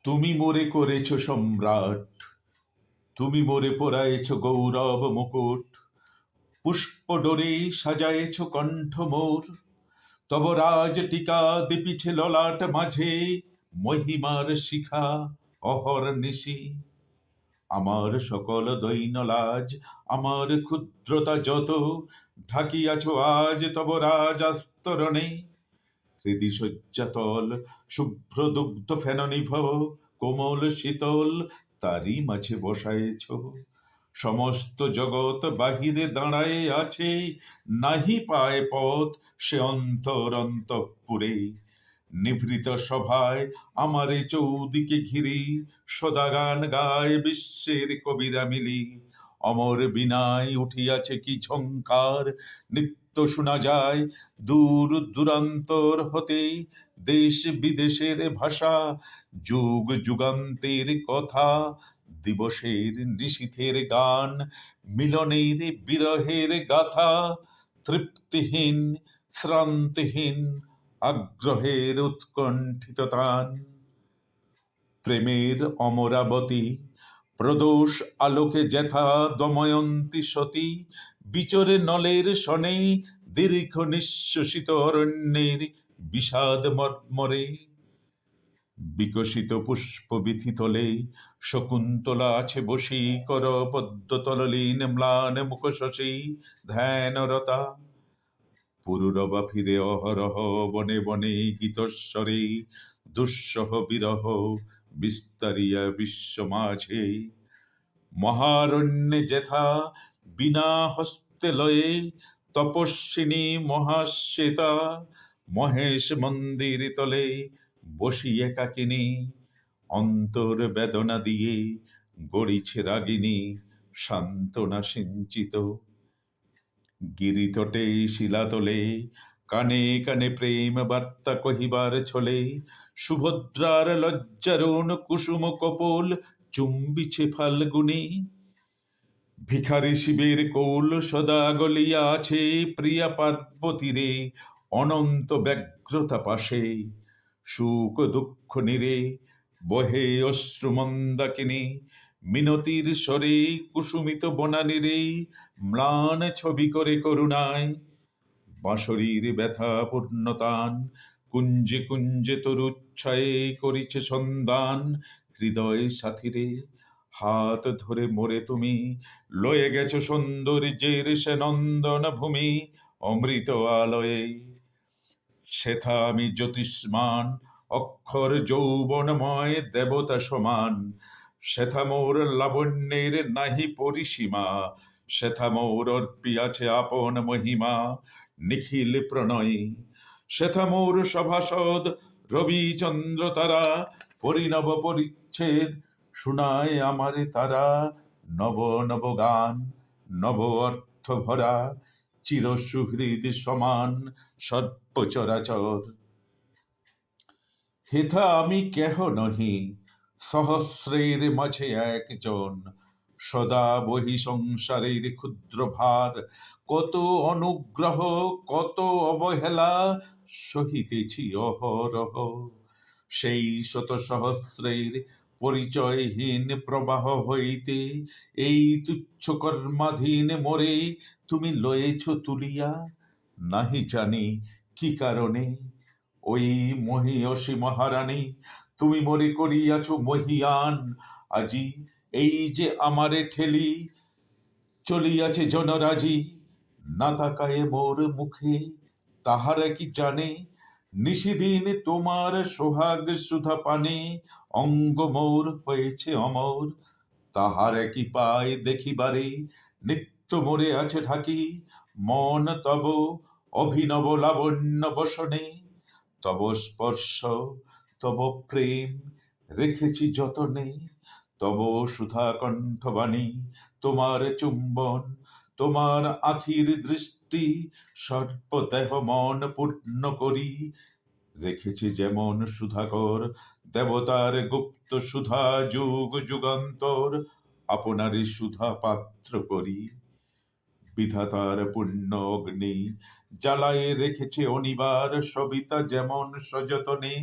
তুমি মোরে করেছ সম্রাট, তুমি মোরে পরায়েছ গৌরব মুকুট, পুষ্প ডোরে সাজায়েছ কণ্ঠ মোর, তব রাজ টিকা দীপিছে ললাট মাঝে, মহিমার শিখা অহর্নিশি। আমার সকল দৈন্য লাজ, আমার ক্ষুদ্রতা যত, ঢাকিয়াছ আজ তব রাজ আস্তরণে। হৃদি শয্যাতল শুভ্র দুগ্ধ ফেননিভ, কোমল শীতল তারই মাঝে বসায়েছ। সমস্ত জগৎ বাহিরে দাঁড়ায়ে আছে, নাহি পায় পথ সে অন্তর অন্তঃপুরে। নিভৃত সভায় আমারে চৌদিকে ঘিরি, সদা গান গায় বিশ্বের কবিরা মিলি। অমর বীণায় উঠিয়াছে কি ঝঙ্কার, নিত্য শোনা যায় দূর দূরান্তর হতে। দেশ বিদেশের ভাষা, যুগ যুগান্তের কথা, দিবসের নিশীথের গান, মিলনের বিরহের গাথা। তৃপ্তিহীন শ্রান্তিহীন আগ্রহের উৎকণ্ঠিত তান। প্রেমের অমরাবতী প্রদোষ আলোকে যেথা দময়ন্তী সতী, বিচরে নলের শনে দীর্ঘ নিঃশ্বসিত অরণ্যের বিষাদ মর্মরে। বিকশিত পুষ্প বিথিতলে শকুন্তলা আছে বসি, কর পদ্মতললীন ম্লান মুখ শশী ধ্যানরতা। পুরুরবা ফিরে অহরহ বনে বনে গীতস্বরে, দুঃসহ বিরহ বিস্তারিয়া বিশ্ব মাঝে। মহারণ্যে যেথা বিনা হস্তে লয়ে তপস্বিনী মহাশ্বেতা, মহেশ মন্দির তলে বসি একাকিনী, অন্তর বেদনা দিয়ে গড়িছে রাগিনী সান্ত্বনা সিঞ্চিত। গিরিতটে শিলাতলে কানে কানে প্রেম বার্তা কহিবার ছলে, সুভদ্রার লজ্জারুণ কুসুম কপোল চুম্বিছে ফাল্গুনী। ভিখারি শিবের কোল সদা গলিয়া আছে, প্রিয়া পার্বতীরে অনন্ত ব্যগ্রতা পাশে। সুখ দুঃখ নিরে বহে অশ্রু মন্দাকিনী, মিনতির স্বরে কুসুমিত বনানীরে ম্লান ছবি করে করুণায়। বাঁশরীর ব্যথা পূর্ণতান, কুঞ্জে কুঞ্জে তরুচ্ছয়ে করিছে সন্ধান। হৃদয় সাথীরে হাত ধরে মোরে তুমি লয়ে গেছো সৌন্দর্যের সে নন্দন ভূমি অমৃত আলয়ে। সেথা আমি জ্যোতিষ্মান অক্ষর যৌবনময় দেবতা সমান, সেথা মোর লাবণ্যের নাহি পরিসীমা। সেথা মোর অর্পিয়াছে আপন মহিমা নিখিল প্রণয়ে। সেথা মোর সভাসদ রবি চন্দ্র তারা, পরিণব পরিচ্ছেদ শুনায় আমারে তারা। নব নব গান নব অর্থ ভরা, চির সুহৃদ সমান সর্বচরাচর। হেথা আমি কেহ নহি, সহস্রের মাঝে একজন, সদা বহি সংসারের ক্ষুদ্র ভার। কত অনুগ্রহ কত অবহেলা সহিতেছি অহরহ, সেই শত সহস্রের পরিচয়হীন প্রবাহ হইতে। এই তুচ্ছ কর্মাধীন মোরে তুমি লয়েছ তুলিয়া, নাহি জানি কি কারণে। ওই মহিয়সী মহারানী তুমি মোরে করিয়াছ মহিয়ান। আজি এই যে আমারে ঠেলি চলিয়াছে জনরাজি, না তাকায়ে মোর মুখে তাহারা কি জানে। নিশিদিন তোমার সোহাগ সুধা পানে অঙ্গ মোর হয়েছে অমর। তাহারা কি পায় দেখিবারে নিত্য মোরে আছে ঢাকি, মন তব অভিনব লাবণ্য বসনে। তব স্পর্শ তব প্রেম রেখেছি যতনে, তব সুধা কণ্ঠবাণী তোমার চুম্বন, তোমার আখির দৃষ্টি সর্বদেহ মন পূর্ণ করি। রেখেছি যেমন সুধাকর দেবতার গুপ্ত সুধা, যুগ যুগান্তর আপনারই সুধা পাত্র করি। বিধাতার পুণ্য অগ্নি জ্বালায় রেখেছে অনিবার, সবিতা যেমন সযতনে।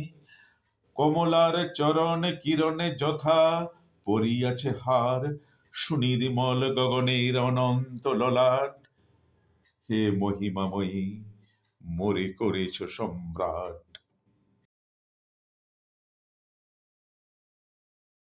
কমলার চরণ কিরণে যথা পরিয়াছে হার, সুনির্মল গগনের অনন্ত ললাট। হে মহিমাময়ী, মোরে করেছ সম্রাট।